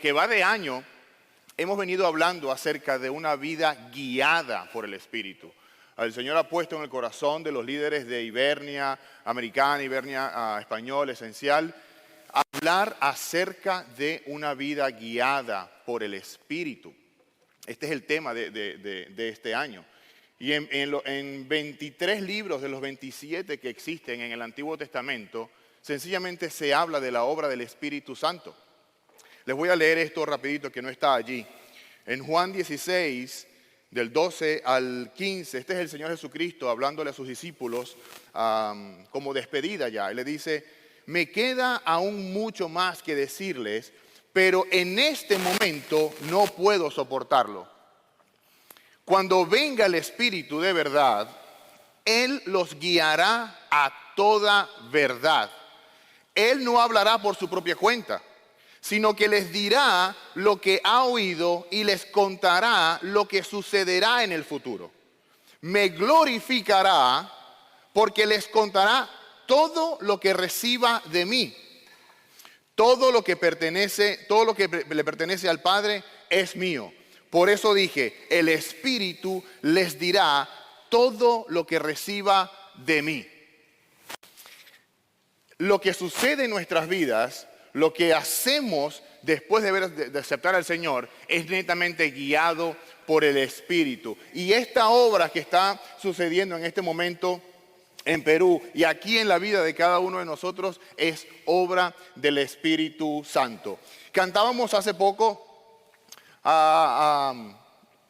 que va de año hemos venido hablando acerca de una vida guiada por el Espíritu. El Señor ha puesto en el corazón de los líderes de Ibernia Americana, Ibernia Español, Esencial, hablar acerca de una vida guiada por el Espíritu. Este es el tema de este año. Y en 23 libros de los 27 que existen en el Antiguo Testamento, sencillamente se habla de la obra del Espíritu Santo. Les voy a leer esto rapidito que no está allí. En Juan 16, del 12 al 15, este es el Señor Jesucristo hablándole a sus discípulos como despedida ya. Él le dice: me queda aún mucho más que decirles, pero en este momento no puedo soportarlo. Cuando venga el Espíritu de verdad, Él los guiará a toda verdad. Él no hablará por su propia cuenta, sino que les dirá lo que ha oído y les contará lo que sucederá en el futuro. Me glorificará porque les contará todo lo que reciba de mí. Todo lo que le pertenece al Padre es mío. Por eso dije, el Espíritu les dirá todo lo que reciba de mí. Lo que sucede en nuestras vidas, lo que hacemos después de aceptar al Señor, es netamente guiado por el Espíritu. Y esta obra que está sucediendo en este momento en Perú y aquí en la vida de cada uno de nosotros es obra del Espíritu Santo. Cantábamos hace poco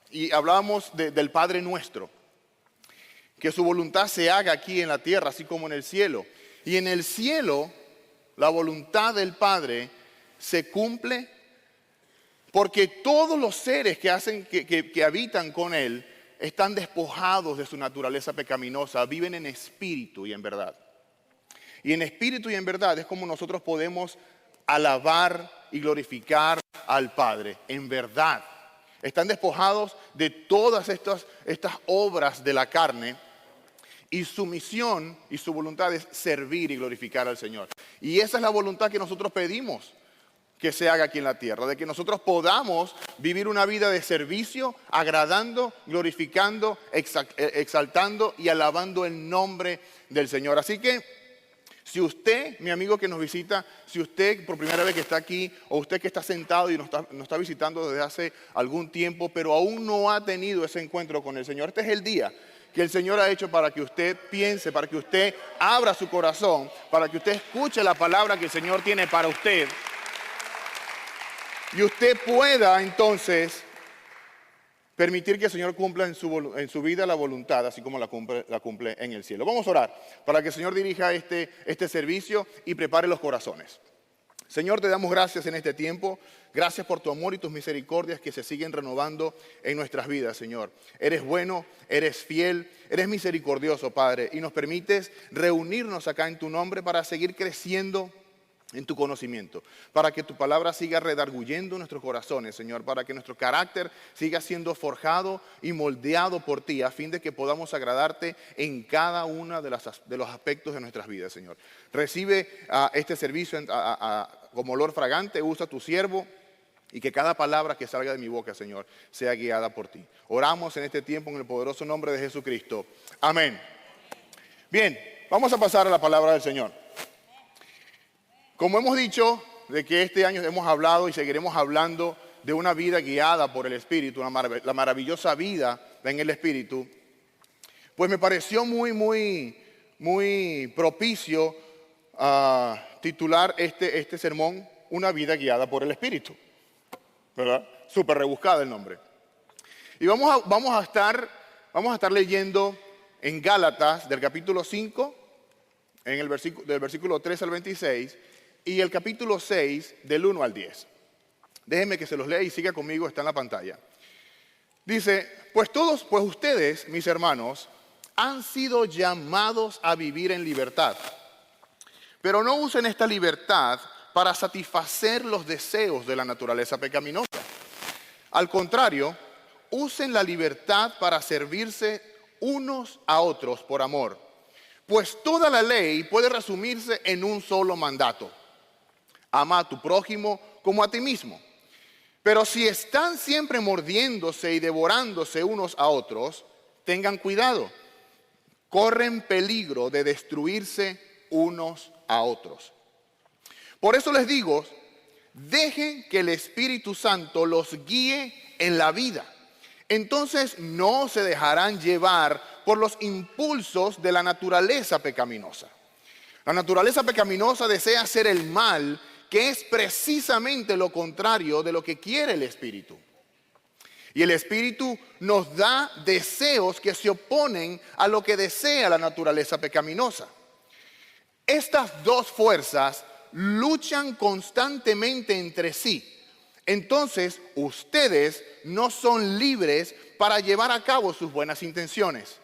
y hablábamos del Padre Nuestro, que su voluntad se haga aquí en la tierra, así como en el cielo. Y en el cielo, la voluntad del Padre se cumple porque todos los seres que habitan con Él están despojados de su naturaleza pecaminosa, viven en espíritu y en verdad. Y en espíritu y en verdad es como nosotros podemos alabar y glorificar al Padre, en verdad. Están despojados de todas estas obras de la carne y su misión y su voluntad es servir y glorificar al Señor. Y esa es la voluntad que nosotros pedimos que se haga aquí en la tierra, de que nosotros podamos vivir una vida de servicio, agradando, glorificando, exaltando y alabando el nombre del Señor. Así que si usted, mi amigo que nos visita, si usted por primera vez que está aquí, o usted que está sentado y nos está visitando desde hace algún tiempo, pero aún no ha tenido ese encuentro con el Señor, este es el día que el Señor ha hecho para que usted piense, para que usted abra su corazón, para que usted escuche la palabra que el Señor tiene para usted. Y usted pueda entonces permitir que el Señor cumpla en su vida la voluntad, así como la cumple en el cielo. Vamos a orar para que el Señor dirija este servicio y prepare los corazones. Señor, te damos gracias en este tiempo. Gracias por tu amor y tus misericordias que se siguen renovando en nuestras vidas, Señor. Eres bueno, eres fiel, eres misericordioso, Padre, y nos permites reunirnos acá en tu nombre para seguir creciendo en tu conocimiento, para que tu palabra siga redarguyendo nuestros corazones, Señor, para que nuestro carácter siga siendo forjado y moldeado por ti, a fin de que podamos agradarte en cada uno de los aspectos de nuestras vidas, Señor. Recibe este servicio como olor fragante, usa tu siervo, y que cada palabra que salga de mi boca, Señor, sea guiada por ti. Oramos en este tiempo en el poderoso nombre de Jesucristo. Amén. Bien, vamos a pasar a la palabra del Señor. Como hemos dicho, de que este año hemos hablado y seguiremos hablando de una vida guiada por el Espíritu, la maravillosa vida en el Espíritu, pues me pareció muy propicio titular este sermón, Una vida guiada por el Espíritu, ¿verdad? Súper rebuscado el nombre. Y vamos a estar leyendo en Gálatas del capítulo 5, del versículo 3 al 26, y el capítulo 6 del 1 al 10. Déjenme que se los lea y siga conmigo, está en la pantalla. Dice, pues ustedes, mis hermanos, han sido llamados a vivir en libertad. Pero no usen esta libertad para satisfacer los deseos de la naturaleza pecaminosa. Al contrario, usen la libertad para servirse unos a otros por amor. Pues toda la ley puede resumirse en un solo mandato. Ama a tu prójimo como a ti mismo. Pero si están siempre mordiéndose y devorándose unos a otros, tengan cuidado. Corren peligro de destruirse unos a otros. Por eso les digo, dejen que el Espíritu Santo los guíe en la vida. Entonces no se dejarán llevar por los impulsos de la naturaleza pecaminosa. La naturaleza pecaminosa desea hacer el mal, que es precisamente lo contrario de lo que quiere el Espíritu. Y el Espíritu nos da deseos que se oponen a lo que desea la naturaleza pecaminosa. Estas dos fuerzas luchan constantemente entre sí. Entonces, ustedes no son libres para llevar a cabo sus buenas intenciones.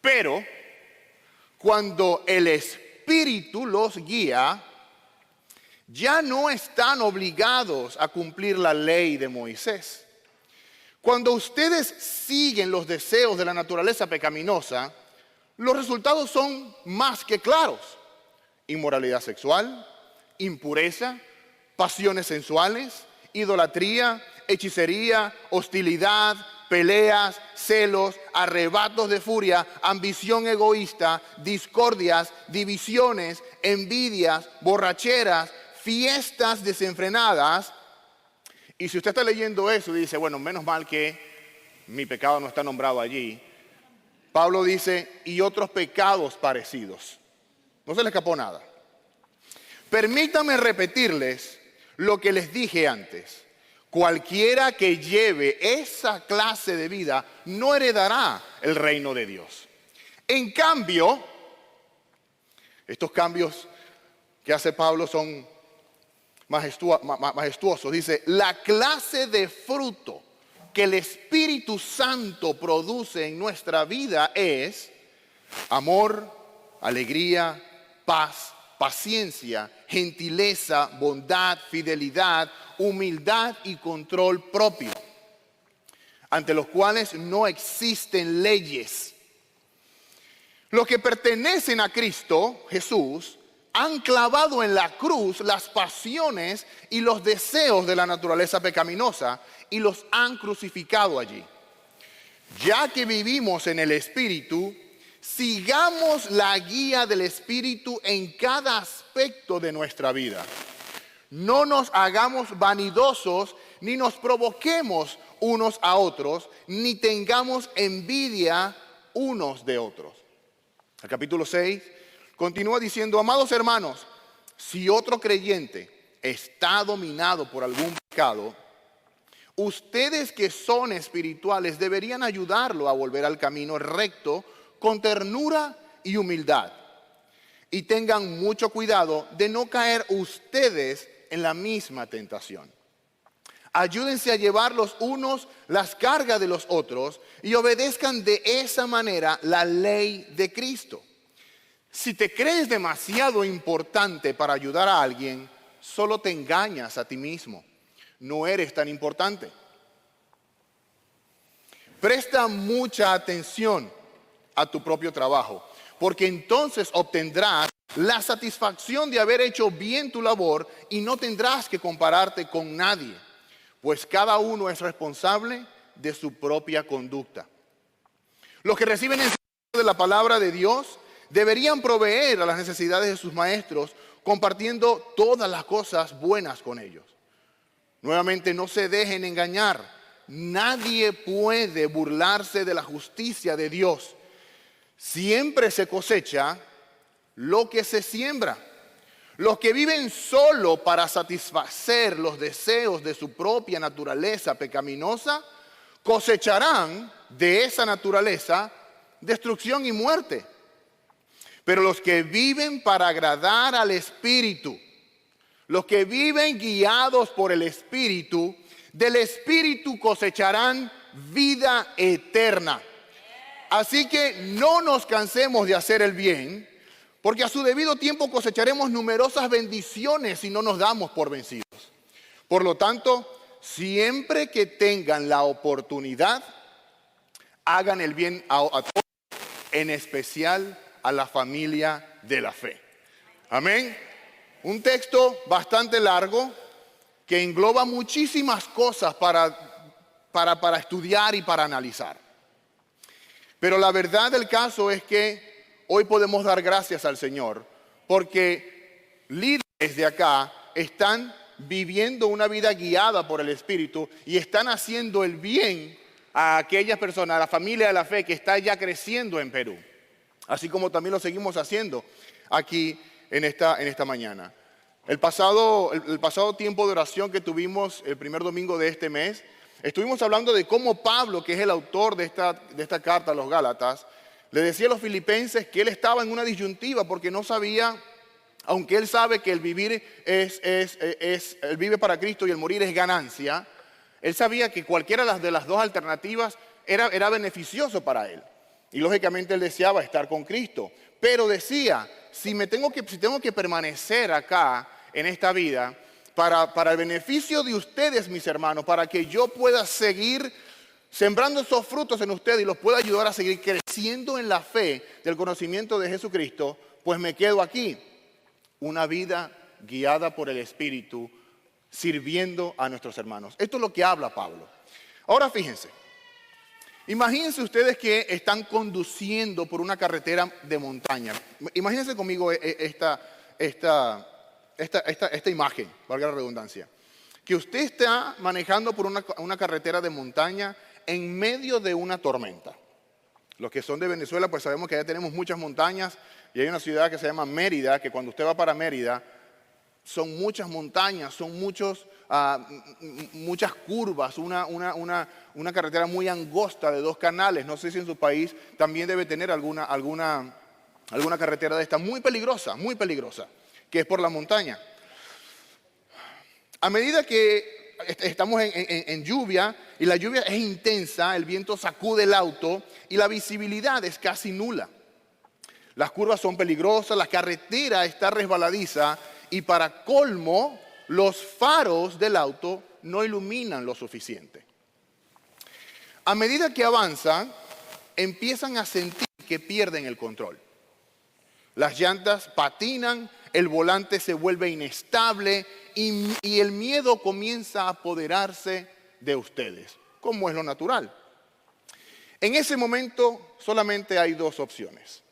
Pero, cuando el Espíritu los guía, ya no están obligados a cumplir la ley de Moisés. Cuando ustedes siguen los deseos de la naturaleza pecaminosa, los resultados son más que claros. Inmoralidad sexual, impureza, pasiones sensuales, idolatría, hechicería, hostilidad, peleas, celos, arrebatos de furia, ambición egoísta, discordias, divisiones, envidias, borracheras, fiestas desenfrenadas. Y si usted está leyendo eso y dice, bueno, menos mal que mi pecado no está nombrado allí, Pablo dice, y otros pecados parecidos. No se le escapó nada. Permítanme repetirles lo que les dije antes. Cualquiera que lleve esa clase de vida no heredará el reino de Dios. En cambio, estos cambios que hace Pablo son majestuosos. Dice, la clase de fruto que el Espíritu Santo produce en nuestra vida es amor, alegría, paz, paciencia, gentileza, bondad, fidelidad, humildad y control propio, ante los cuales no existen leyes. Los que pertenecen a Cristo Jesús han clavado en la cruz las pasiones y los deseos de la naturaleza pecaminosa y los han crucificado allí. Ya que vivimos en el Espíritu, sigamos la guía del Espíritu en cada aspecto de nuestra vida. No nos hagamos vanidosos, ni nos provoquemos unos a otros, ni tengamos envidia unos de otros. El capítulo 6 continúa diciendo, amados hermanos, si otro creyente está dominado por algún pecado, ustedes que son espirituales deberían ayudarlo a volver al camino recto con ternura y humildad. Y tengan mucho cuidado de no caer ustedes en la misma tentación. Ayúdense a llevar los unos las cargas de los otros y obedezcan de esa manera la ley de Cristo. Si te crees demasiado importante para ayudar a alguien, solo te engañas a ti mismo. No eres tan importante. Presta mucha atención a tu propio trabajo, porque entonces obtendrás la satisfacción de haber hecho bien tu labor y no tendrás que compararte con nadie, pues cada uno es responsable de su propia conducta. Los que reciben enseñanza de la palabra de Dios deberían proveer a las necesidades de sus maestros, compartiendo todas las cosas buenas con ellos. Nuevamente, no se dejen engañar. Nadie puede burlarse de la justicia de Dios. Siempre se cosecha lo que se siembra. Los que viven solo para satisfacer los deseos de su propia naturaleza pecaminosa, cosecharán de esa naturaleza destrucción y muerte. Pero los que viven para agradar al Espíritu, los que viven guiados por el Espíritu, del Espíritu cosecharán vida eterna. Así que no nos cansemos de hacer el bien, porque a su debido tiempo cosecharemos numerosas bendiciones si no nos damos por vencidos. Por lo tanto, siempre que tengan la oportunidad, hagan el bien a todos, en especial a la familia de la fe. Amén. Un texto bastante largo que engloba muchísimas cosas para estudiar y para analizar. Pero la verdad del caso es que hoy podemos dar gracias al Señor porque líderes de acá están viviendo una vida guiada por el Espíritu y están haciendo el bien a aquellas personas, a la familia de la fe que está ya creciendo en Perú. Así como también lo seguimos haciendo aquí en esta mañana. El pasado tiempo de oración que tuvimos el primer domingo de este mes, estuvimos hablando de cómo Pablo, que es el autor de esta carta a los Gálatas, le decía a los filipenses que él estaba en una disyuntiva porque no sabía, aunque él sabe que el vivir el vive para Cristo y el morir es ganancia, él sabía que cualquiera de las dos alternativas era beneficioso para él. Y lógicamente él deseaba estar con Cristo. Pero decía, si tengo que permanecer acá en esta vida, para el beneficio de ustedes, mis hermanos, para que yo pueda seguir sembrando esos frutos en ustedes y los pueda ayudar a seguir creciendo en la fe del conocimiento de Jesucristo, pues me quedo aquí. Una vida guiada por el Espíritu, sirviendo a nuestros hermanos. Esto es lo que habla Pablo. Ahora fíjense, imagínense ustedes que están conduciendo por una carretera de montaña. Imagínense conmigo esta imagen, valga la redundancia. Que usted está manejando por una carretera de montaña en medio de una tormenta. Los que son de Venezuela, pues sabemos que allá tenemos muchas montañas y hay una ciudad que se llama Mérida, que cuando usted va para Mérida, son muchas montañas, son muchas curvas, una carretera muy angosta de 2 canales. No sé si en su país también debe tener alguna carretera de esta muy peligrosa, que es por la montaña. A medida que estamos en lluvia y la lluvia es intensa, el viento sacude el auto y la visibilidad es casi nula. Las curvas son peligrosas, la carretera está resbaladiza y para colmo, los faros del auto no iluminan lo suficiente. A medida que avanzan, empiezan a sentir que pierden el control. Las llantas patinan, el volante se vuelve inestable y el miedo comienza a apoderarse de ustedes, como es lo natural. En ese momento solamente hay 2 opciones.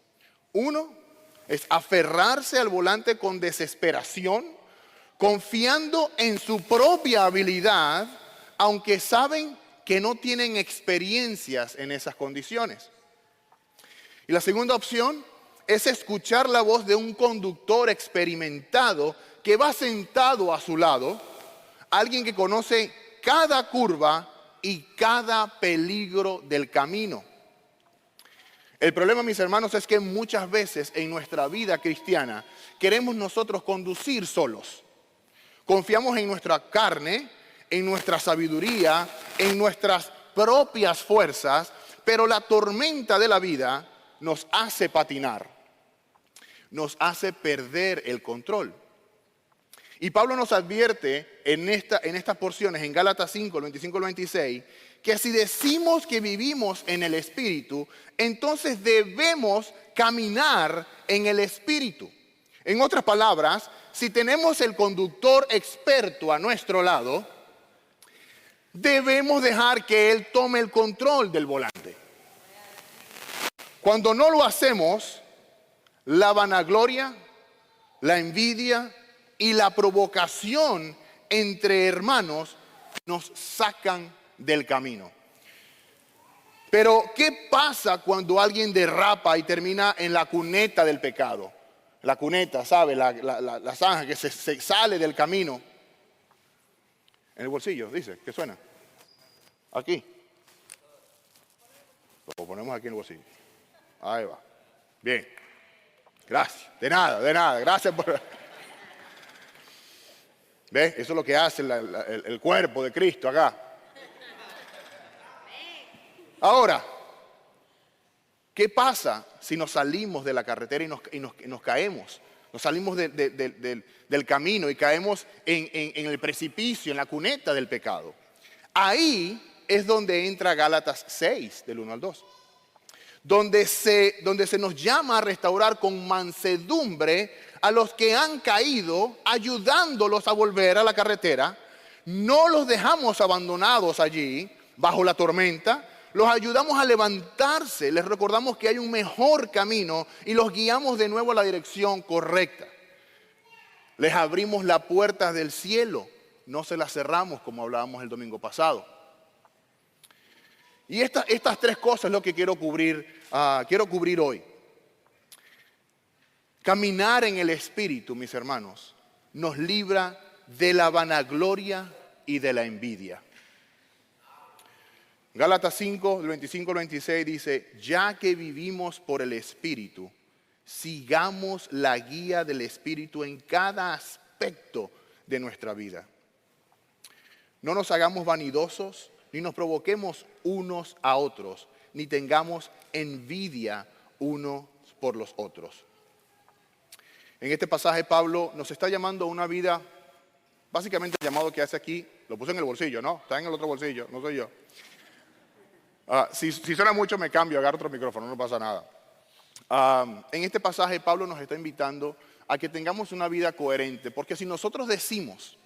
Uno es aferrarse al volante con desesperación, confiando en su propia habilidad, aunque saben que no tienen experiencias en esas condiciones. Y la segunda opción es escuchar la voz de un conductor experimentado que va sentado a su lado, alguien que conoce cada curva y cada peligro del camino. El problema, mis hermanos, es que muchas veces en nuestra vida cristiana queremos nosotros conducir solos. Confiamos en nuestra carne, en nuestra sabiduría, en nuestras propias fuerzas, pero la tormenta de la vida nos hace patinar, nos hace perder el control. Y Pablo nos advierte en estas porciones, en Gálatas 5, el 25 al 26, que si decimos que vivimos en el Espíritu, entonces debemos caminar en el Espíritu. En otras palabras, si tenemos el conductor experto a nuestro lado, debemos dejar que él tome el control del volante. Cuando no lo hacemos, la vanagloria, la envidia y la provocación entre hermanos nos sacan del camino. Pero, ¿qué pasa cuando alguien derrapa y termina en la cuneta del pecado? La cuneta, ¿sabe? La zanja que se sale del camino. En el bolsillo, dice, ¿qué suena? Aquí. Lo ponemos aquí en el bolsillo. Ahí va. Bien. Gracias. De nada. Gracias por... ¿Ves? Eso es lo que hace el cuerpo de Cristo acá. Ahora, ¿qué pasa si nos salimos de la carretera y nos caemos? Nos salimos del camino y caemos en el precipicio, en la cuneta del pecado. Ahí es donde entra Gálatas 6, del 1 al 2. Donde se nos llama a restaurar con mansedumbre a los que han caído, ayudándolos a volver a la carretera, no los dejamos abandonados allí, bajo la tormenta, los ayudamos a levantarse, les recordamos que hay un mejor camino y los guiamos de nuevo a la dirección correcta. Les abrimos las puertas del cielo, no se las cerramos como hablábamos el domingo pasado. Y estas tres cosas es lo que quiero cubrir hoy. Caminar en el Espíritu, mis hermanos, nos libra de la vanagloria y de la envidia. Gálatas 5, del 25 al 26 dice, ya que vivimos por el Espíritu, sigamos la guía del Espíritu en cada aspecto de nuestra vida. No nos hagamos vanidosos, ni nos provoquemos unos a otros, ni tengamos envidia unos por los otros. En este pasaje Pablo nos está llamando a una vida, básicamente el llamado que hace aquí, lo puse en el bolsillo, ¿no? Está en el otro bolsillo, no soy yo. Si suena mucho me cambio, agarro otro micrófono, no pasa nada. En este pasaje Pablo nos está invitando a que tengamos una vida coherente, porque si nosotros decimos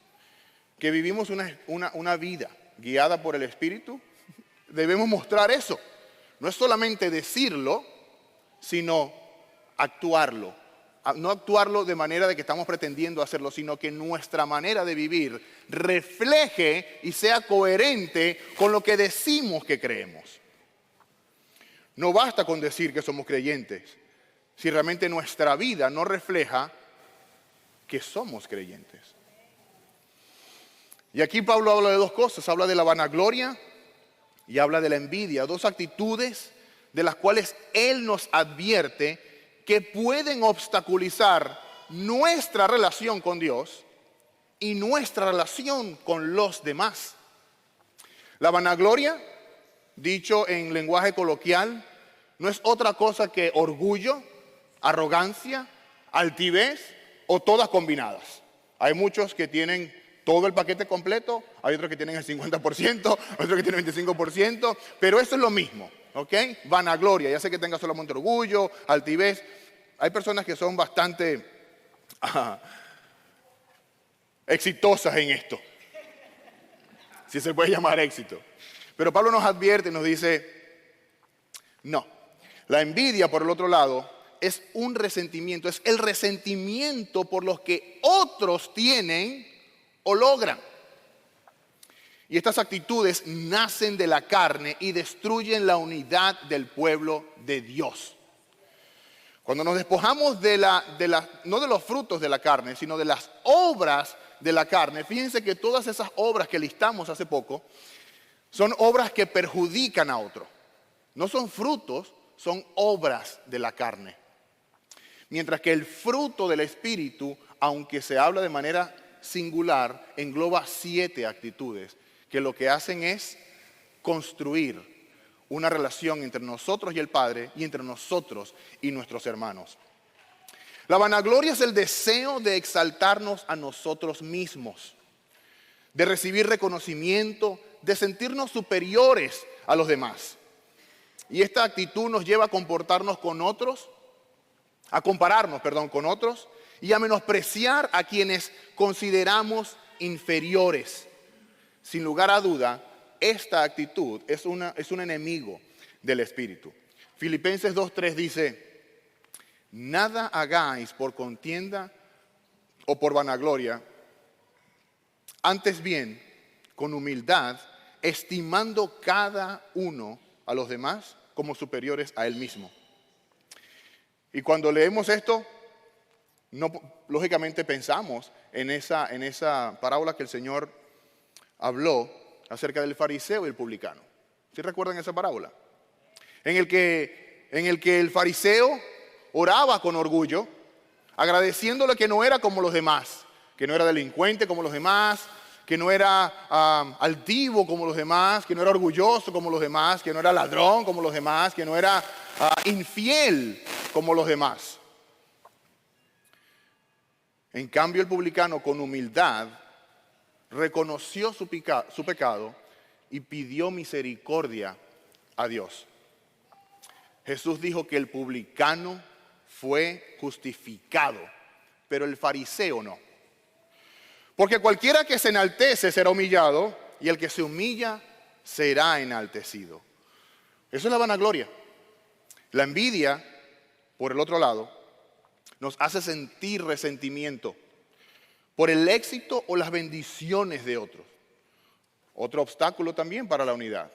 que vivimos una vida guiada por el Espíritu, debemos mostrar eso. No es solamente decirlo, sino actuarlo. No actuarlo de manera de que estamos pretendiendo hacerlo, sino que nuestra manera de vivir refleje y sea coherente con lo que decimos que creemos. No basta con decir que somos creyentes, si realmente nuestra vida no refleja que somos creyentes. Y aquí Pablo habla de dos cosas, habla de la vanagloria y habla de la envidia, dos actitudes de las cuales él nos advierte que pueden obstaculizar nuestra relación con Dios y nuestra relación con los demás. La vanagloria, dicho en lenguaje coloquial, no es otra cosa que orgullo, arrogancia, altivez o todas combinadas. Hay muchos que tienen todo el paquete completo, hay otros que tienen el 50%, otros que tienen el 25%, pero eso es lo mismo, ¿ok? Vanagloria, ya sé que tenga solamente orgullo, altivez. Hay personas que son bastante exitosas en esto, si se puede llamar éxito. Pero Pablo nos advierte y nos dice, no, la envidia por el otro lado es un resentimiento, es el resentimiento por los que otros tienen o logran. Y estas actitudes nacen de la carne y destruyen la unidad del pueblo de Dios. Cuando nos despojamos no de los frutos de la carne, sino de las obras de la carne, fíjense que todas esas obras que listamos hace poco son obras que perjudican a otro. No son frutos, son obras de la carne. Mientras que el fruto del Espíritu, aunque se habla de manera singular, engloba 7 actitudes que lo que hacen es construir una relación entre nosotros y el Padre y entre nosotros y nuestros hermanos. La vanagloria es el deseo de exaltarnos a nosotros mismos, de recibir reconocimiento, de sentirnos superiores a los demás. Y esta actitud nos lleva a comportarnos con otros, a compararnos, con otros y a menospreciar a quienes consideramos inferiores. Sin lugar a duda, esta actitud es un enemigo del Espíritu. Filipenses 2:3 dice, nada hagáis por contienda o por vanagloria, antes bien, con humildad, estimando cada uno a los demás como superiores a él mismo. Y cuando leemos esto, lógicamente pensamos en esa parábola que el Señor habló acerca del fariseo y el publicano. ¿Sí recuerdan esa parábola? En el que el fariseo oraba con orgullo, agradeciéndole que no era como los demás, que no era delincuente como los demás, que no era altivo como los demás, que no era orgulloso como los demás, que no era ladrón como los demás, que no era infiel como los demás. En cambio, el publicano con humildad reconoció su pecado y pidió misericordia a Dios. Jesús dijo que el publicano fue justificado, pero el fariseo no. Porque cualquiera que se enaltece será humillado, y el que se humilla será enaltecido. Eso es la vanagloria. La envidia, por el otro lado, nos hace sentir resentimiento por el éxito o las bendiciones de otros. Otro obstáculo también para la unidad.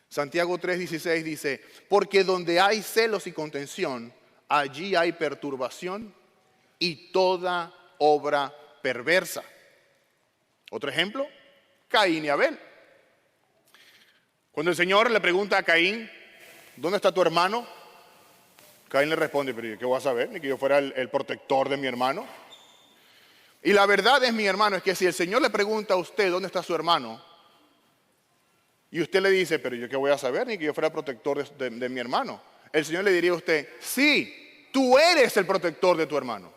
Santiago 3:16 dice, porque donde hay celos y contención, allí hay perturbación y toda obra perversa. Otro ejemplo, Caín y Abel. Cuando el Señor le pregunta a Caín, ¿dónde está tu hermano? Caín le responde, pero ¿yo qué voy a saber? Ni que yo fuera el protector de mi hermano. Y la verdad es, mi hermano, es que si el Señor le pregunta a usted dónde está su hermano, y usted le dice, pero ¿yo qué voy a saber? Ni que yo fuera el protector de mi hermano. El Señor le diría a usted, sí, tú eres el protector de tu hermano.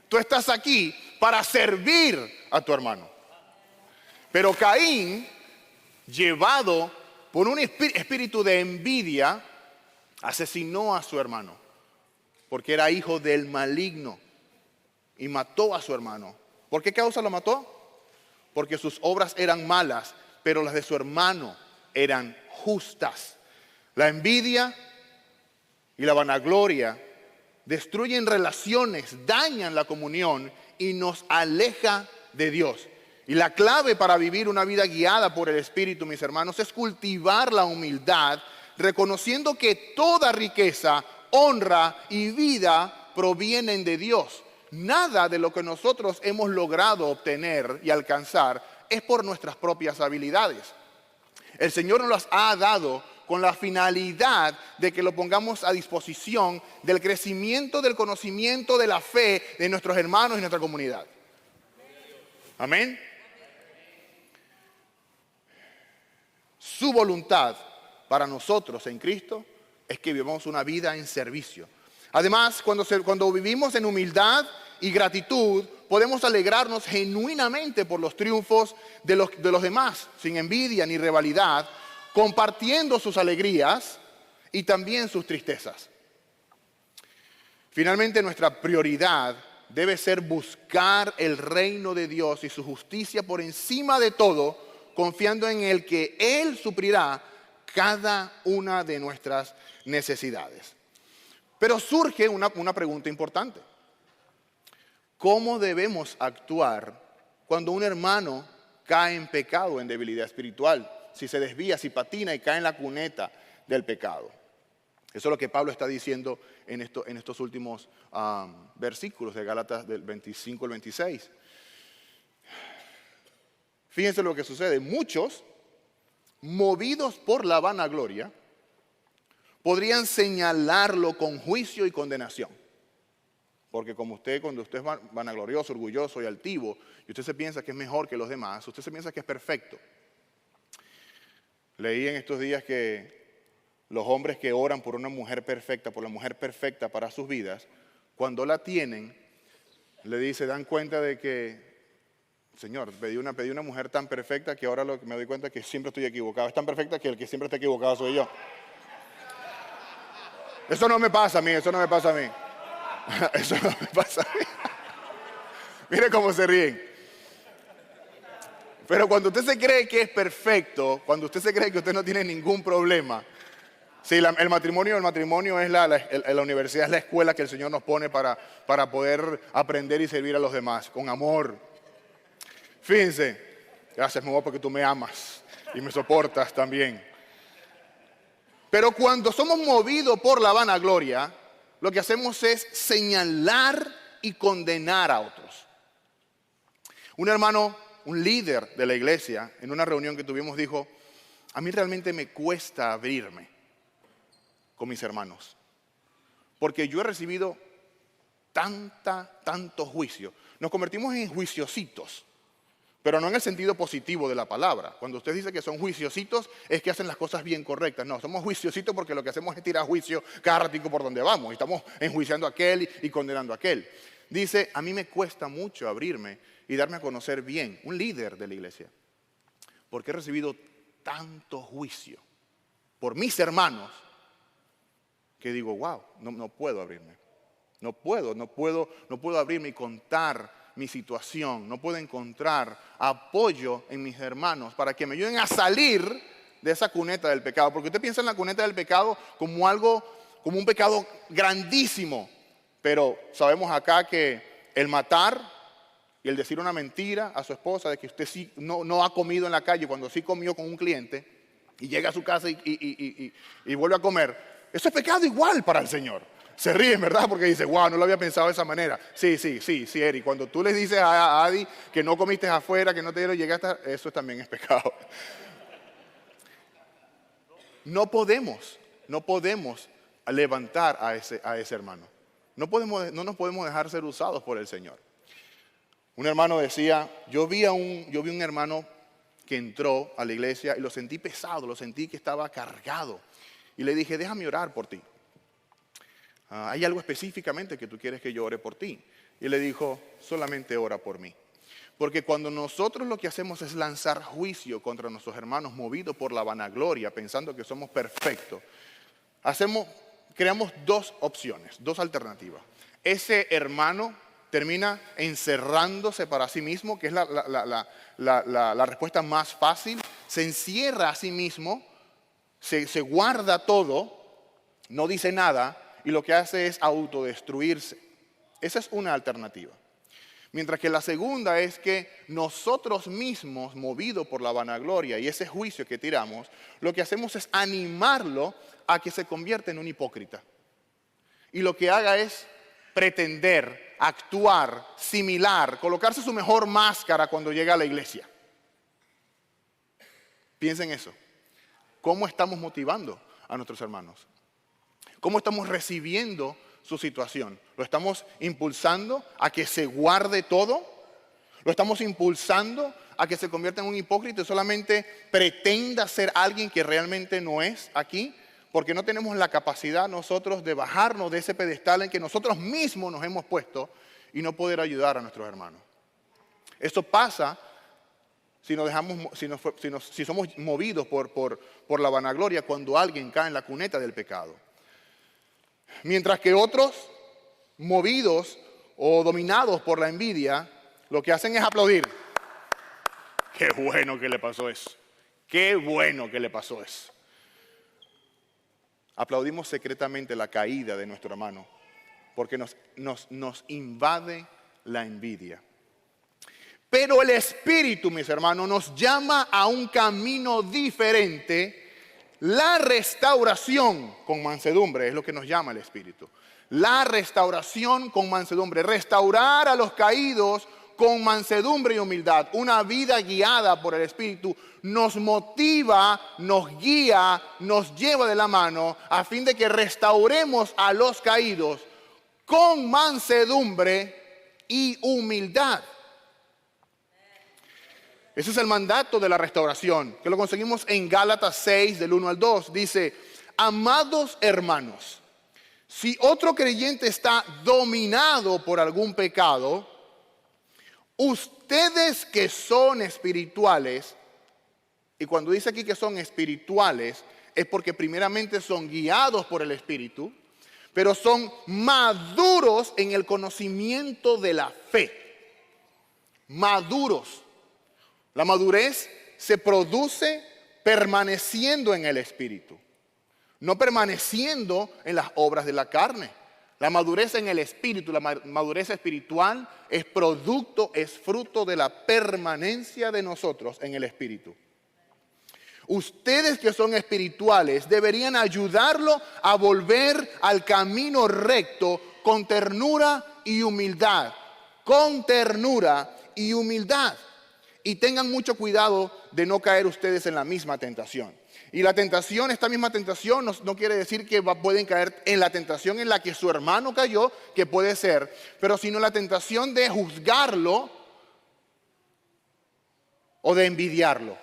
Tú estás aquí para servir a tu hermano. Pero Caín, llevado por un espíritu de envidia, asesinó a su hermano, porque era hijo del maligno, y mató a su hermano. ¿Por qué causa lo mató? Porque sus obras eran malas, pero las de su hermano eran justas. La envidia y la vanagloria destruyen relaciones, dañan la comunión y nos aleja de Dios. Y la clave para vivir una vida guiada por el Espíritu, mis hermanos, es cultivar la humildad, reconociendo que toda riqueza, honra y vida provienen de Dios. Nada de lo que nosotros hemos logrado obtener y alcanzar es por nuestras propias habilidades. El Señor nos las ha dado con la finalidad de que lo pongamos a disposición del crecimiento, del conocimiento, de la fe de nuestros hermanos y nuestra comunidad. Amén. Su voluntad para nosotros en Cristo es que vivamos una vida en servicio. Además, cuando vivimos en humildad y gratitud, podemos alegrarnos genuinamente por los triunfos de los demás, sin envidia ni rivalidad, compartiendo sus alegrías y también sus tristezas. Finalmente, nuestra prioridad debe ser buscar el reino de Dios y su justicia por encima de todo, confiando en el que Él suplirá cada una de nuestras necesidades. Pero surge una pregunta importante. ¿Cómo debemos actuar cuando un hermano cae en pecado, en debilidad espiritual? Si se desvía, si patina y cae en la cuneta del pecado. Eso es lo que Pablo está diciendo en estos últimos versículos de Gálatas del 25 al 26. Fíjense lo que sucede. Muchos, movidos por la vanagloria, podrían señalarlo con juicio y condenación. Porque cuando usted es vanaglorioso, orgulloso y altivo, y usted se piensa que es mejor que los demás, usted se piensa que es perfecto. Leí en estos días que los hombres que oran por una mujer perfecta, por la mujer perfecta para sus vidas, cuando la tienen, se dan cuenta de que, Señor, pedí una mujer tan perfecta que ahora me doy cuenta que siempre estoy equivocado. Es tan perfecta que el que siempre está equivocado soy yo. Eso no me pasa a mí, eso no me pasa a mí. Eso no me pasa a mí. Mire cómo se ríen. Pero cuando usted se cree que es perfecto, cuando usted se cree que usted no tiene ningún problema, sí, el matrimonio es la universidad, es la escuela que el Señor nos pone para poder aprender y servir a los demás, con amor. Fíjense, gracias, mi amor, porque tú me amas y me soportas también. Pero cuando somos movidos por la vanagloria, lo que hacemos es señalar y condenar a otros. Un hermano, un líder de la iglesia, en una reunión que tuvimos, dijo, a mí realmente me cuesta abrirme con mis hermanos, porque yo he recibido tanto juicio. Nos convertimos en juiciositos, pero no en el sentido positivo de la palabra. Cuando usted dice que son juiciositos, es que hacen las cosas bien correctas. No, somos juiciositos porque lo que hacemos es tirar juicio cada ratico por donde vamos. Y estamos enjuiciando a aquel y condenando a aquel. Dice, a mí me cuesta mucho abrirme y darme a conocer bien, un líder de la iglesia, porque he recibido tanto juicio por mis hermanos que digo, wow, no puedo abrirme. No puedo abrirme y contar mi situación, no puedo encontrar apoyo en mis hermanos para que me ayuden a salir de esa cuneta del pecado. Porque usted piensa en la cuneta del pecado como algo, como un pecado grandísimo. Pero sabemos acá que el matar y el decir una mentira a su esposa de que usted sí no ha comido en la calle cuando sí comió con un cliente y llega a su casa y vuelve a comer, eso es pecado igual para el Señor. Se ríen, ¿verdad? Porque dice, wow, no lo había pensado de esa manera. Sí, Eri. Cuando tú le dices a Adi que no comiste afuera, que no te dieron, llegaste, eso también es pecado. No podemos levantar a ese hermano. No nos podemos dejar ser usados por el Señor. Un hermano decía, yo vi un hermano que entró a la iglesia y lo sentí pesado, lo sentí que estaba cargado. Y le dije, déjame orar por ti. ¿Hay algo específicamente que tú quieres que yo ore por ti? Y le dijo, solamente ora por mí. Porque cuando nosotros lo que hacemos es lanzar juicio contra nuestros hermanos movidos por la vanagloria, pensando que somos perfectos, creamos dos opciones, dos alternativas. Ese hermano termina encerrándose para sí mismo, que es la respuesta más fácil, se encierra a sí mismo, se guarda todo, no dice nada, y lo que hace es autodestruirse. Esa es una alternativa. Mientras que la segunda es que nosotros mismos, movidos por la vanagloria y ese juicio que tiramos, lo que hacemos es animarlo a que se convierta en un hipócrita. Y lo que haga es pretender, actuar, similar, colocarse su mejor máscara cuando llega a la iglesia. Piensen eso. ¿Cómo estamos motivando a nuestros hermanos? ¿Cómo estamos recibiendo su situación? ¿Lo estamos impulsando a que se guarde todo? ¿Lo estamos impulsando a que se convierta en un hipócrita y solamente pretenda ser alguien que realmente no es aquí? Porque no tenemos la capacidad nosotros de bajarnos de ese pedestal en que nosotros mismos nos hemos puesto y no poder ayudar a nuestros hermanos. Esto pasa si somos movidos por la vanagloria cuando alguien cae en la cuneta del pecado. Mientras que otros, movidos o dominados por la envidia, lo que hacen es aplaudir. ¡Qué bueno que le pasó eso! ¡Qué bueno que le pasó eso! Aplaudimos secretamente la caída de nuestro hermano porque nos invade la envidia. Pero el Espíritu, mis hermanos, nos llama a un camino diferente. La restauración con mansedumbre es lo que nos llama el Espíritu. La restauración con mansedumbre. Restaurar a los caídos con mansedumbre y humildad. Una vida guiada por el Espíritu nos motiva, nos guía, nos lleva de la mano a fin de que restauremos a los caídos con mansedumbre y humildad. Ese es el mandato de la restauración, que lo conseguimos en Gálatas 6, del 1 al 2. Dice, amados hermanos, si otro creyente está dominado por algún pecado, ustedes que son espirituales, y cuando dice aquí que son espirituales, es porque primeramente son guiados por el Espíritu, pero son maduros en el conocimiento de la fe. Maduros. La madurez se produce permaneciendo en el Espíritu, no permaneciendo en las obras de la carne. La madurez en el Espíritu, la madurez espiritual es fruto de la permanencia de nosotros en el Espíritu. Ustedes que son espirituales deberían ayudarlo a volver al camino recto con ternura y humildad. Con ternura y humildad. Y tengan mucho cuidado de no caer ustedes en la misma tentación. Y la tentación, esta misma tentación, no quiere decir que pueden caer en la tentación en la que su hermano cayó, que puede ser, pero sino la tentación de juzgarlo o de envidiarlo.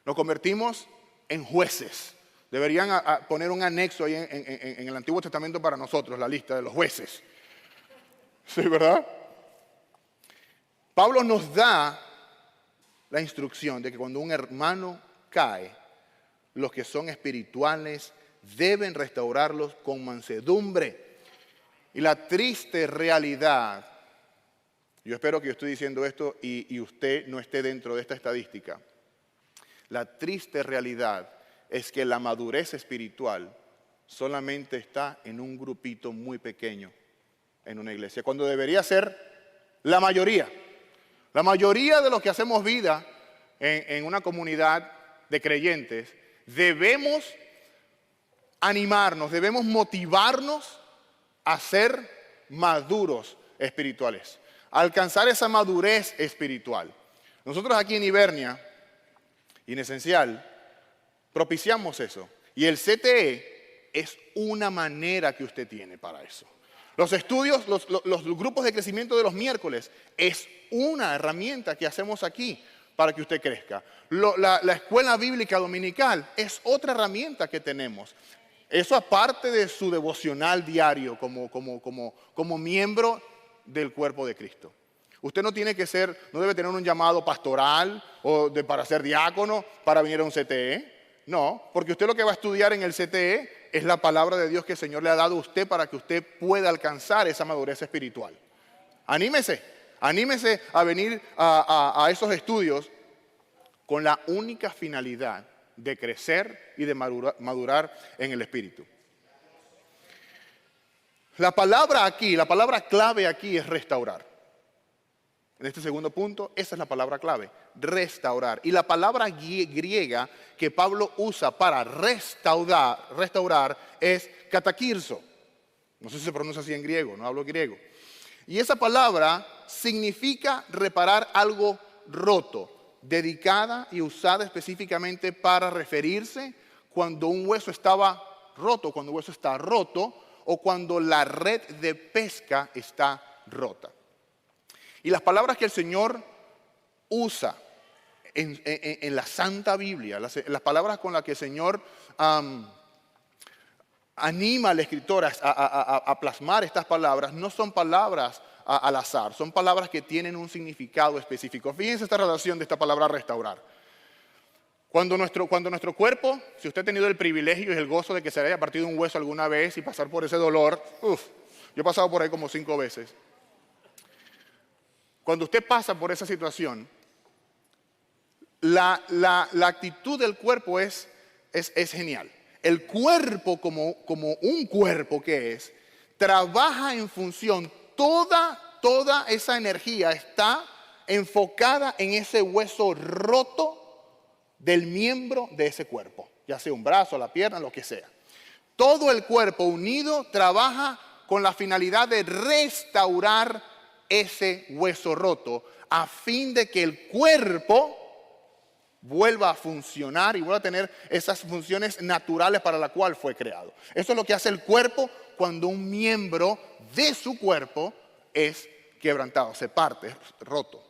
Nos convertimos en jueces. Deberían poner un anexo ahí en el Antiguo Testamento para nosotros, la lista de los jueces. Sí, ¿verdad? Pablo nos da la instrucción de que cuando un hermano cae, los que son espirituales deben restaurarlos con mansedumbre. Y la triste realidad, yo espero que yo estoy diciendo esto y usted no esté dentro de esta estadística. La triste realidad es que la madurez espiritual solamente está en un grupito muy pequeño en una iglesia, cuando debería ser la mayoría. La mayoría de los que hacemos vida en una comunidad de creyentes, debemos animarnos, debemos motivarnos a ser maduros espirituales, a alcanzar esa madurez espiritual. Nosotros aquí en Ibernia y en Esencial propiciamos eso. Y el CTE es una manera que usted tiene para eso. Los estudios, los grupos de crecimiento de los miércoles es una herramienta que hacemos aquí para que usted crezca. La escuela bíblica dominical es otra herramienta que tenemos. Eso aparte de su devocional diario como miembro del cuerpo de Cristo. Usted no tiene que ser, no debe tener un llamado pastoral o para ser diácono para venir a un CTE. No, porque usted lo que va a estudiar en el CTE es la palabra de Dios que el Señor le ha dado a usted para que usted pueda alcanzar esa madurez espiritual. Anímese a venir a esos estudios con la única finalidad de crecer y de madurar en el Espíritu. La palabra clave aquí es restaurar. En este segundo punto, esa es la palabra clave, restaurar. Y la palabra griega que Pablo usa para restaurar es katakirso. No sé si se pronuncia así en griego, no hablo griego. Y esa palabra significa reparar algo roto, dedicada y usada específicamente para referirse cuando un hueso estaba roto, cuando un hueso está roto o cuando la red de pesca está rota. Y las palabras que el Señor usa en la Santa Biblia, las palabras con las que el Señor anima al escritor a plasmar estas palabras, no son palabras al azar, son palabras que tienen un significado específico. Fíjense esta relación de esta palabra restaurar. Cuando nuestro cuerpo, si usted ha tenido el privilegio y el gozo de que se le haya partido un hueso alguna vez y pasar por ese dolor, yo he pasado por ahí como 5 veces. Cuando usted pasa por esa situación, la actitud del cuerpo es genial. El cuerpo, como un cuerpo que es, trabaja en función, toda esa energía está enfocada en ese hueso roto del miembro de ese cuerpo, ya sea un brazo, la pierna, lo que sea. Todo el cuerpo unido trabaja con la finalidad de restaurar ese hueso roto a fin de que el cuerpo vuelva a funcionar y vuelva a tener esas funciones naturales para las cuales fue creado. Eso es lo que hace el cuerpo cuando un miembro de su cuerpo es quebrantado, se parte, es roto.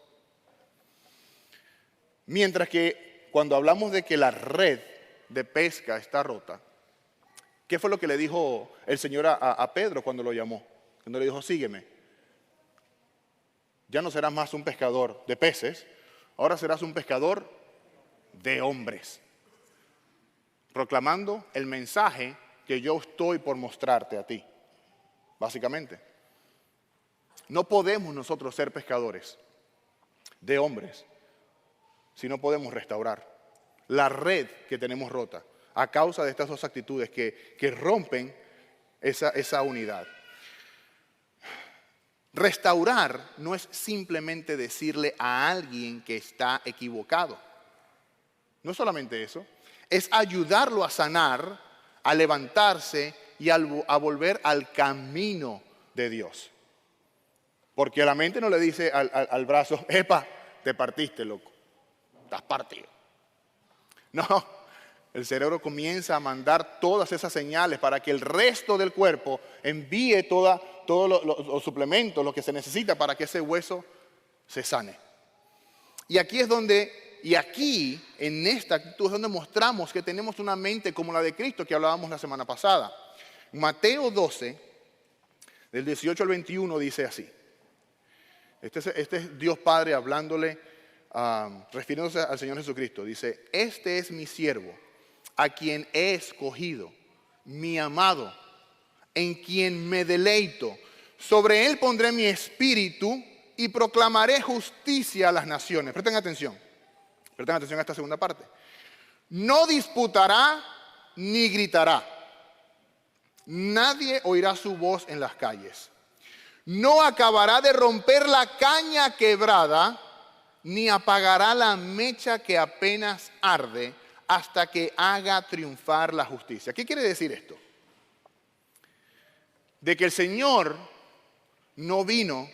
Mientras que cuando hablamos de que la red de pesca está rota, ¿qué fue lo que le dijo el Señor a Pedro cuando lo llamó? Cuando le dijo, sígueme. Ya no serás más un pescador de peces, ahora serás un pescador de hombres. Proclamando el mensaje que yo estoy por mostrarte a ti, básicamente. No podemos nosotros ser pescadores de hombres si no podemos restaurar la red que tenemos rota a causa de estas dos actitudes que rompen esa unidad. Restaurar no es simplemente decirle a alguien que está equivocado. No es solamente eso, es ayudarlo a sanar, a levantarse y a volver al camino de Dios. Porque la mente no le dice al brazo, ¡epa! Te partiste, loco. Estás partido. No, el cerebro comienza a mandar todas esas señales para que el resto del cuerpo envíe todos los suplementos, lo que se necesita para que ese hueso se sane. Y aquí en esta actitud es donde mostramos que tenemos una mente como la de Cristo que hablábamos la semana pasada. Mateo 12, del 18 al 21 dice así. Este es Dios Padre hablándole, refiriéndose al Señor Jesucristo. Dice, este es mi siervo, a quien he escogido, mi amado, en quien me deleito. Sobre él pondré mi espíritu y proclamaré justicia a las naciones. Presten atención a esta segunda parte. No disputará ni gritará. Nadie oirá su voz en las calles. No acabará de romper la caña quebrada, ni apagará la mecha que apenas arde, hasta que haga triunfar la justicia. ¿Qué quiere decir esto? De que el Señor no vino,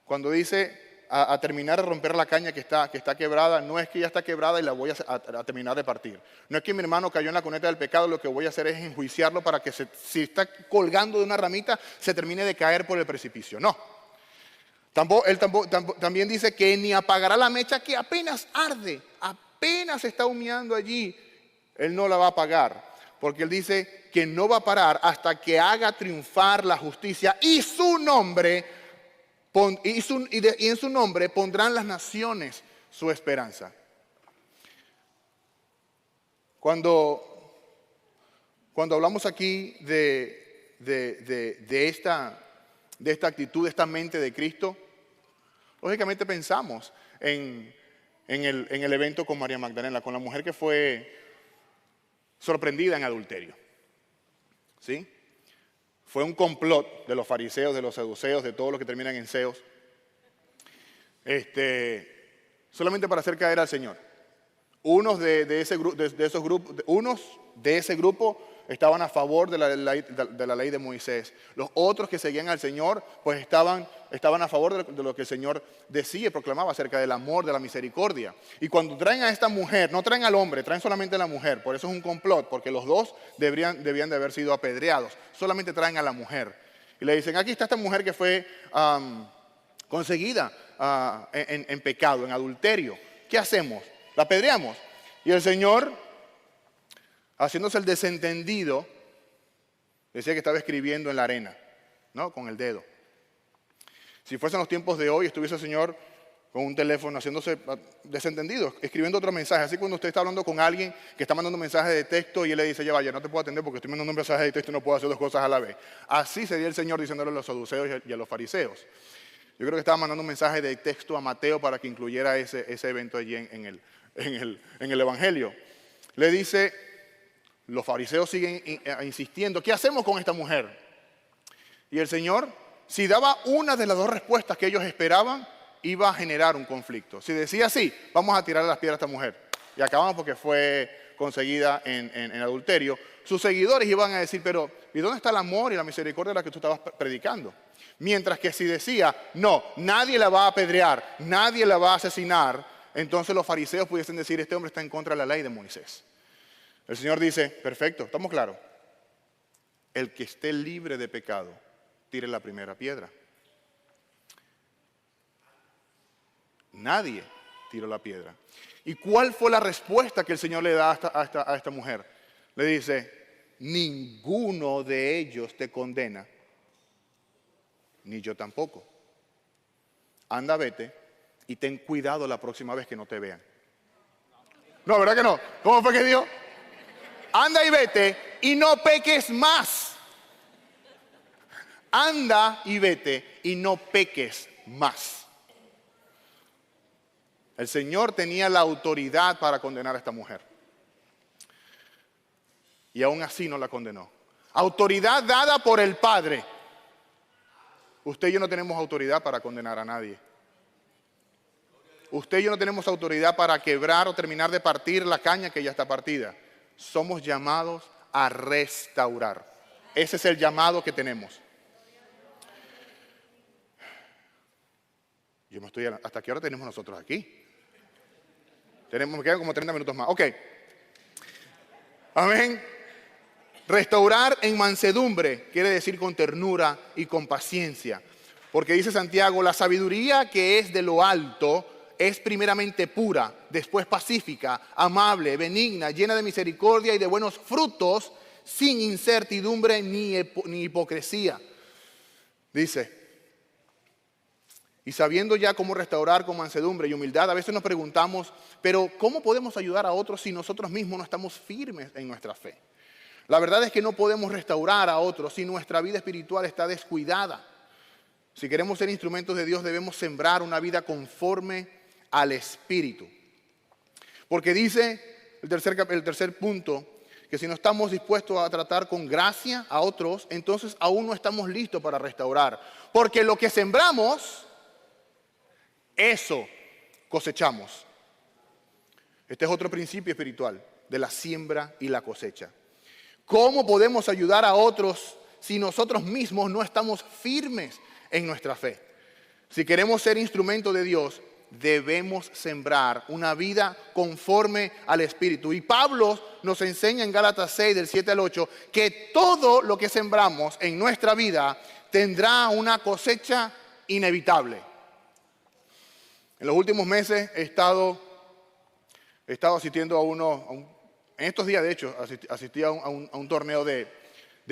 cuando dice a terminar de romper la caña que está quebrada, no es que ya está quebrada y la voy a terminar de partir. No es que mi hermano cayó en la cuneta del pecado, lo que voy a hacer es enjuiciarlo para que si está colgando de una ramita, se termine de caer por el precipicio. No. También dice que ni apagará la mecha que apenas arde, apenas está humeando allí, Él no la va a apagar. Porque Él dice que no va a parar hasta que haga triunfar la justicia y su nombre. Y en su nombre pondrán las naciones su esperanza. Cuando hablamos aquí de esta actitud, de esta mente de Cristo, lógicamente pensamos en el evento con María Magdalena, con la mujer que fue sorprendida en adulterio. ¿Sí? Fue un complot de los fariseos, de los saduceos, de todos los que terminan en seos, solamente para hacer caer al Señor. Unos de ese grupo estaban a favor de la ley de Moisés. Los otros que seguían al Señor, pues estaban a favor de lo que el Señor decía y proclamaba acerca del amor, de la misericordia. Y cuando traen a esta mujer, no traen al hombre, traen solamente a la mujer. Por eso es un complot, porque los dos debían de haber sido apedreados. Solamente traen a la mujer. Y le dicen, aquí está esta mujer que fue conseguida en pecado, en adulterio. ¿Qué hacemos? ¿La apedreamos? Y el Señor, haciéndose el desentendido, decía que estaba escribiendo en la arena, ¿no? Con el dedo. Si fuesen los tiempos de hoy, estuviese el Señor con un teléfono haciéndose desentendido, escribiendo otro mensaje. Así cuando usted está hablando con alguien que está mandando un mensaje de texto y él le dice, ya vaya, no te puedo atender porque estoy mandando un mensaje de texto y no puedo hacer dos cosas a la vez. Así sería el Señor diciéndole a los saduceos y a los fariseos. Yo creo que estaba mandando un mensaje de texto a Mateo para que incluyera ese evento allí en el Evangelio. Le dice, los fariseos siguen insistiendo, ¿qué hacemos con esta mujer? Y el Señor, si daba una de las dos respuestas que ellos esperaban, iba a generar un conflicto. Si decía sí, vamos a tirarle las piedras a esta mujer, y acabamos porque fue conseguida en adulterio, sus seguidores iban a decir, pero ¿y dónde está el amor y la misericordia de la que tú estabas predicando? Mientras que si decía, no, nadie la va a apedrear, nadie la va a asesinar, entonces los fariseos pudiesen decir, este hombre está en contra de la ley de Moisés. El Señor dice, perfecto, ¿estamos claros? El que esté libre de pecado, tire la primera piedra. Nadie tiró la piedra. ¿Y cuál fue la respuesta que el Señor le da a esta mujer? Le dice, ninguno de ellos te condena, ni yo tampoco. Anda, vete y ten cuidado la próxima vez que no te vean. No, ¿verdad que no? ¿Cómo fue que dijo? Anda y vete y no peques más. Anda y vete y no peques más. El Señor tenía la autoridad para condenar a esta mujer. Y aún así no la condenó. Autoridad dada por el Padre. Usted y yo no tenemos autoridad para condenar a nadie. Usted y yo no tenemos autoridad para quebrar o terminar de partir la caña que ya está partida. Somos llamados a restaurar. Ese es el llamado que tenemos. ¿Hasta qué hora tenemos nosotros aquí? Me quedan como 30 minutos más. Ok. Amén. Restaurar en mansedumbre quiere decir con ternura y con paciencia. Porque dice Santiago, la sabiduría que es de lo alto es primeramente pura, después pacífica, amable, benigna, llena de misericordia y de buenos frutos, sin incertidumbre ni hipocresía. Dice, y sabiendo ya cómo restaurar con mansedumbre y humildad, a veces nos preguntamos, pero ¿cómo podemos ayudar a otros si nosotros mismos no estamos firmes en nuestra fe? La verdad es que no podemos restaurar a otros si nuestra vida espiritual está descuidada. si queremos ser instrumentos de Dios, debemos sembrar una vida conforme al Espíritu. Porque dice el tercer punto, que si no estamos dispuestos a tratar con gracia a otros, entonces aún no estamos listos para restaurar. Porque lo que sembramos, eso cosechamos. Este es otro principio espiritual de la siembra y la cosecha. ¿Cómo podemos ayudar a otros si nosotros mismos no estamos firmes en nuestra fe? Si queremos ser instrumento de Dios, debemos sembrar una vida conforme al Espíritu. Y Pablo nos enseña en Gálatas 6, del 7 al 8, que todo lo que sembramos en nuestra vida tendrá una cosecha inevitable. En los últimos meses he estado asistiendo en estos días de hecho, asistí a un torneo de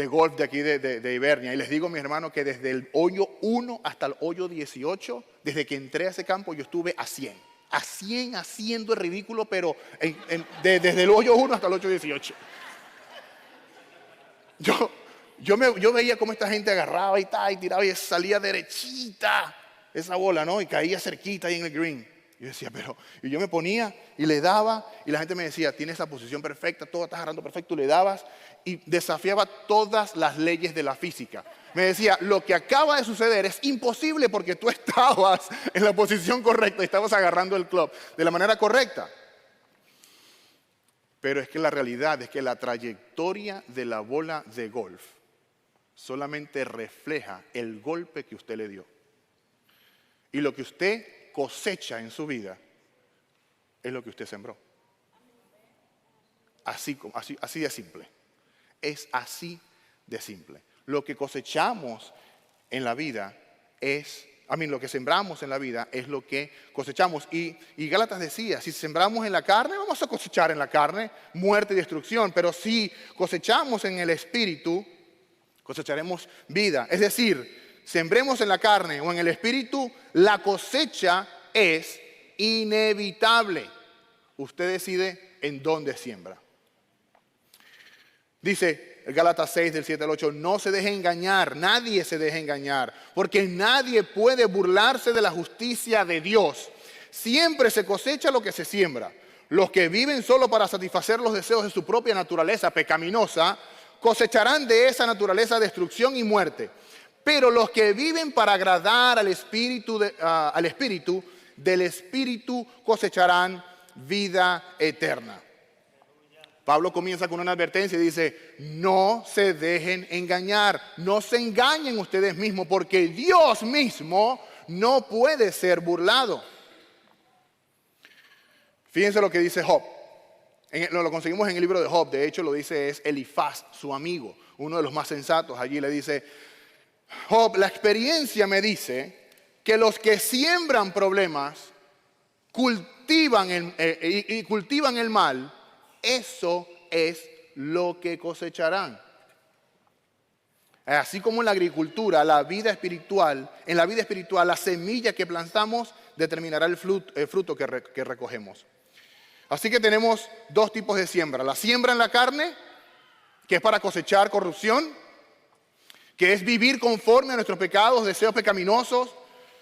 golf de aquí de Ibernia. Y les digo, mis hermanos, que desde el hoyo 1 hasta el hoyo 18, desde que entré a ese campo, yo estuve a 100. A 100 haciendo el ridículo, pero desde el hoyo 1 hasta el hoyo 18. Yo veía cómo esta gente agarraba y tiraba y salía derechita esa bola, ¿no? Y caía cerquita ahí en el green. Y yo decía, y yo me ponía y le daba, y la gente me decía, tienes la posición perfecta, todo estás agarrando perfecto, le dabas, y desafiaba todas las leyes de la física. Me decía, lo que acaba de suceder es imposible porque tú estabas en la posición correcta y estabas agarrando el club de la manera correcta. Pero es que la realidad es que la trayectoria de la bola de golf solamente refleja el golpe que usted le dio. Y lo que usted cosecha en su vida es lo que usted sembró. Así de simple. Es así de simple. Lo que cosechamos en la vida lo que sembramos en la vida es lo que cosechamos. Y Gálatas decía, si sembramos en la carne, vamos a cosechar en la carne muerte y destrucción. Pero si cosechamos en el Espíritu, cosecharemos vida. Es decir, sembremos en la carne o en el Espíritu, la cosecha es inevitable. Usted decide en dónde siembra. Dice el Gálatas 6, del 7 al 8, no se deje engañar, nadie se deje engañar, porque nadie puede burlarse de la justicia de Dios. Siempre se cosecha lo que se siembra. Los que viven solo para satisfacer los deseos de su propia naturaleza pecaminosa, cosecharán de esa naturaleza destrucción y muerte. Pero los que viven para agradar al Espíritu, del Espíritu cosecharán vida eterna. Pablo comienza con una advertencia y dice, no se dejen engañar, no se engañen ustedes mismos, porque Dios mismo no puede ser burlado. Fíjense lo que dice Job. Lo conseguimos en el libro de Job, de hecho lo dice es Elifaz, su amigo, uno de los más sensatos. Allí le dice, Job, la experiencia me dice que los que siembran problemas cultivan el mal, eso es lo que cosecharán. Así como en la agricultura, en la vida espiritual, la semilla que plantamos determinará el fruto que recogemos. Así que tenemos dos tipos de siembra. La siembra en la carne, que es para cosechar corrupción, que es vivir conforme a nuestros pecados, deseos pecaminosos,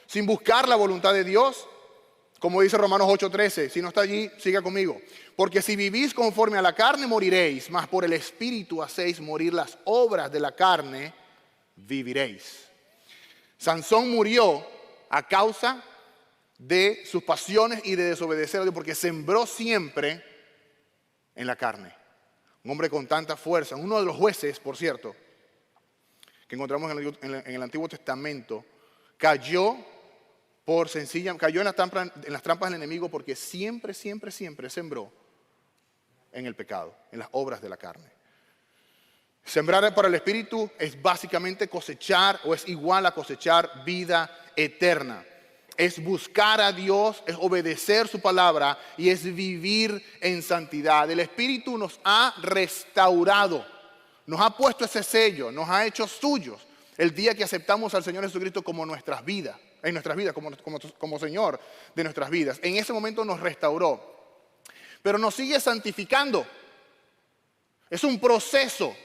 sin buscar la voluntad de Dios. Como dice Romanos 8:13, si no está allí, siga conmigo. Porque si vivís conforme a la carne, moriréis, mas por el Espíritu hacéis morir las obras de la carne, viviréis. Sansón murió a causa de sus pasiones y de desobedecer a Dios, porque sembró siempre en la carne. Un hombre con tanta fuerza, uno de los jueces, por cierto, que encontramos en el Antiguo Testamento, cayó en las trampas del enemigo porque siempre sembró en el pecado, en las obras de la carne. Sembrar para el Espíritu es básicamente cosechar, o es igual a cosechar vida eterna. Es buscar a Dios, es obedecer su palabra y es vivir en santidad. El Espíritu nos ha restaurado, nos ha puesto ese sello, nos ha hecho suyos el día que aceptamos al Señor Jesucristo como como Señor de nuestras vidas. En ese momento nos restauró, pero nos sigue santificando. Es un proceso.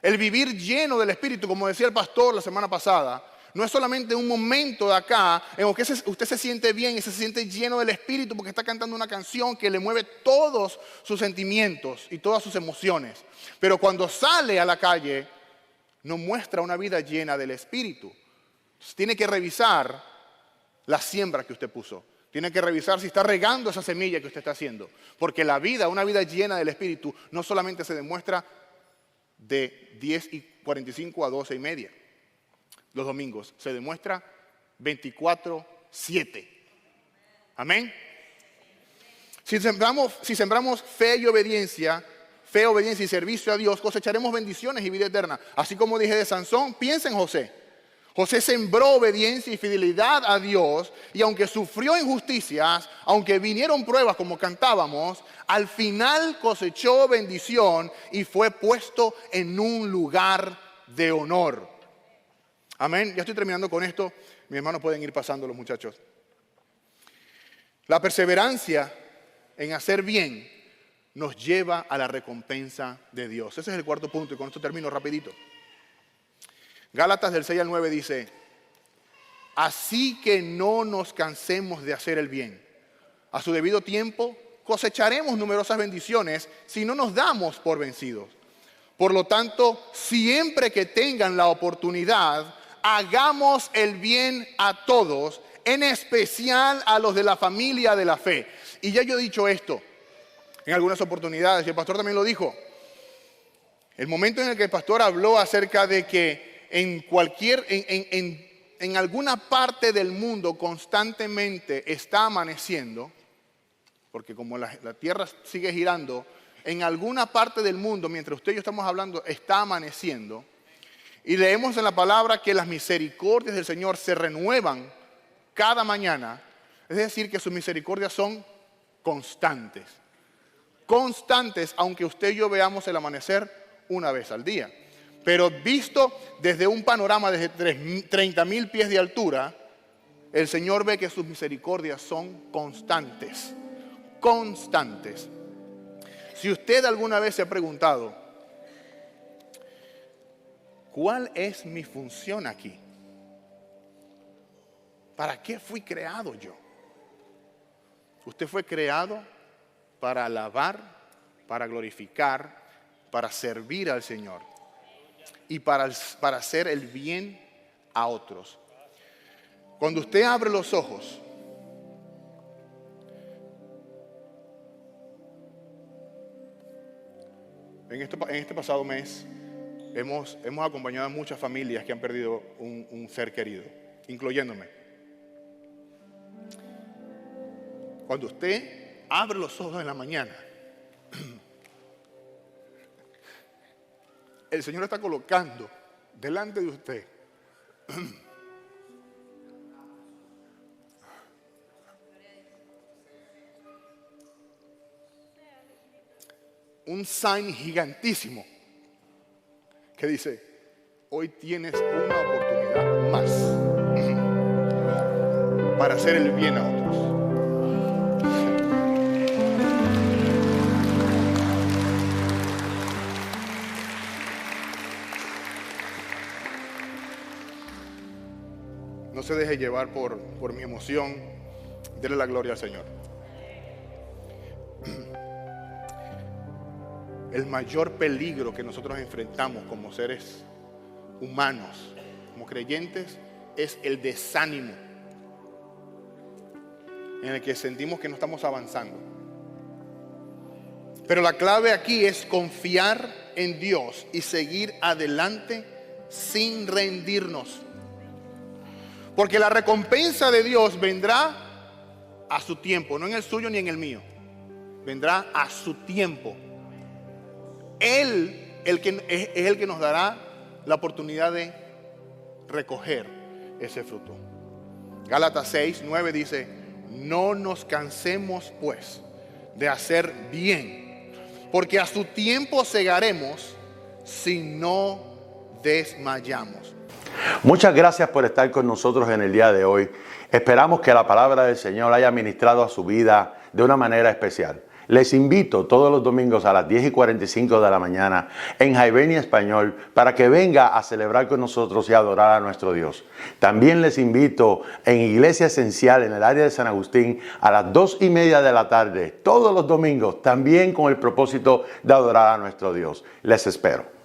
El vivir lleno del Espíritu, como decía el pastor la semana pasada, No es solamente un momento de acá en el que usted se siente bien y se siente lleno del Espíritu porque está cantando una canción que le mueve todos sus sentimientos y todas sus emociones. Pero cuando sale a la calle, no muestra una vida llena del Espíritu. Entonces, tiene que revisar la siembra que usted puso. Tiene que revisar si está regando esa semilla que usted está haciendo. Porque la vida, una vida llena del Espíritu, no solamente se demuestra de 10:45 a 12:30 los domingos, se demuestra 24/7. Amén. Si sembramos fe y obediencia y servicio a Dios, cosecharemos bendiciones y vida eterna. Así como dije de Sansón, piensa en José. José sembró obediencia y fidelidad a Dios, y aunque sufrió injusticias, aunque vinieron pruebas como cantábamos, al final cosechó bendición y fue puesto en un lugar de honor. Amén. Ya estoy terminando con esto. Mis hermanos pueden ir pasando, los muchachos. La perseverancia en hacer bien nos lleva a la recompensa de Dios. Ese es el cuarto punto y con esto termino rapidito. Gálatas del 6 al 9 dice: así que no nos cansemos de hacer el bien. A su debido tiempo cosecharemos numerosas bendiciones si no nos damos por vencidos. Por lo tanto, siempre que tengan la oportunidad, hagamos el bien a todos, en especial a los de la familia de la fe. Y ya yo he dicho esto en algunas oportunidades, y el pastor también lo dijo. El momento en el que el pastor habló acerca de que en alguna parte del mundo constantemente está amaneciendo, porque como la tierra sigue girando, en alguna parte del mundo, mientras usted y yo estamos hablando, está amaneciendo. Y leemos en la palabra que las misericordias del Señor se renuevan cada mañana. Es decir, que sus misericordias son constantes. Constantes, aunque usted y yo veamos el amanecer una vez al día. Pero visto desde un panorama de 30,000 pies de altura, el Señor ve que sus misericordias son constantes. Constantes. Si usted alguna vez se ha preguntado, ¿cuál es mi función aquí? ¿Para qué fui creado yo? Usted fue creado para alabar, para glorificar, para servir al Señor y para hacer el bien a otros. Cuando usted abre los ojos, en este pasado mes hemos acompañado a muchas familias que han perdido un ser querido, incluyéndome. Cuando usted abre los ojos en la mañana, el Señor está colocando delante de usted un sign gigantísimo que dice: hoy tienes una oportunidad más para hacer el bien a otros. No se deje llevar por mi emoción. Dele la gloria al Señor. El mayor peligro que nosotros enfrentamos como seres humanos, como creyentes, es el desánimo, en el que sentimos que no estamos avanzando. Pero la clave aquí es confiar en Dios y seguir adelante sin rendirnos. Porque la recompensa de Dios vendrá a su tiempo, no en el suyo ni en el mío. Vendrá a su tiempo. Él es el que nos dará la oportunidad de recoger ese fruto. Gálatas 6, 9 dice: no nos cansemos pues de hacer bien, porque a su tiempo segaremos si no desmayamos. Muchas gracias por estar con nosotros en el día de hoy. Esperamos que la palabra del Señor haya ministrado a su vida de una manera especial. Les invito todos los domingos a las 10:45 de la mañana en Hibernia Español para que venga a celebrar con nosotros y adorar a nuestro Dios. También les invito en Iglesia Esencial en el área de San Agustín a las 2:30 de la tarde, todos los domingos, también con el propósito de adorar a nuestro Dios. Les espero.